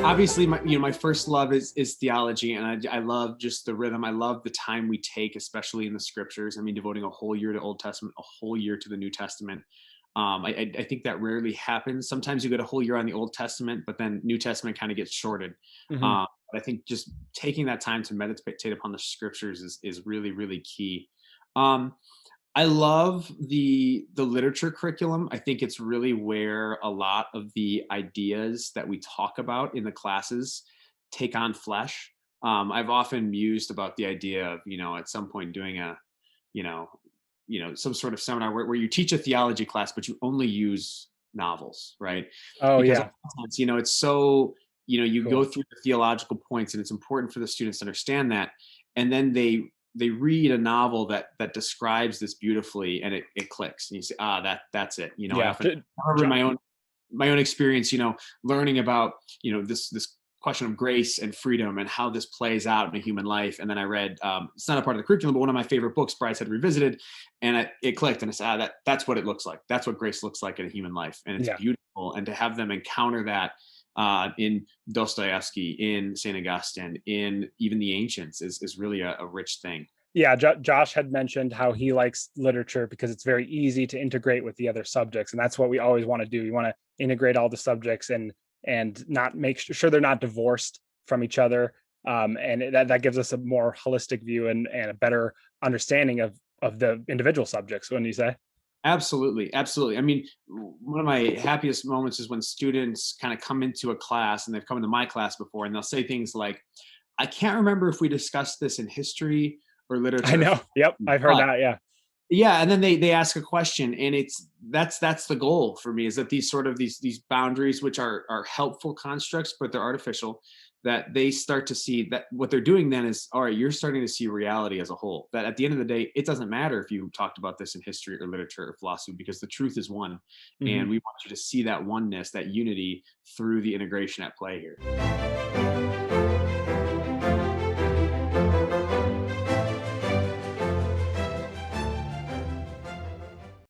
Obviously, my first love is theology, and I love just the rhythm. I love the time we take, especially in the scriptures. I mean, devoting a whole year to Old Testament, a whole year to the New Testament. I think that rarely happens. Sometimes you get a whole year on the Old Testament, but then New Testament kind of gets shorted. Hmm. But I think just taking that time to meditate upon the scriptures is really really key. Um, I love the literature curriculum. I think it's really where a lot of the ideas that we talk about in the classes take on flesh. I've often mused about the idea of, at some point doing you know, some sort of seminar where you teach a theology class, but you only use novels, right? Oh Because yeah, oftentimes, it's so, you go cool. through the theological points, and it's important for the students to understand that. And then they read a novel that describes this beautifully, and it clicks, and you say, that's it. I Yeah, often I remember my own experience, learning about, this question of grace and freedom and how this plays out in a human life. And then I read, it's not a part of the curriculum, but one of my favorite books, Bryce had revisited, and it clicked, and I said, that's what it looks like. That's what grace looks like in a human life, and it's yeah. beautiful. And to have them encounter that in Dostoevsky, in Saint Augustine, in even the ancients is really a rich thing. Yeah, Josh had mentioned how he likes literature because it's very easy to integrate with the other subjects, and that's what we always want to do. We want to integrate all the subjects and not make sure they're not divorced from each other, and that gives us a more holistic view and a better understanding of the individual subjects. When you say, Absolutely, absolutely. I mean, one of my happiest moments is when students kind of come into a class, and they've come into my class before, and they'll say things like, "I can't remember if we discussed this in history or I literature, know, yep, I've heard but." that. Yeah, Yeah, and then they ask a question, and that's the goal for me, is that these boundaries, which are helpful constructs, but they're artificial, that they start to see that what they're doing then is, all right, you're starting to see reality as a whole. That at the end of the day, it doesn't matter if you talked about this in history or literature or philosophy, because the truth is one, hmm. and we want you to see that oneness, that unity through the integration at play here.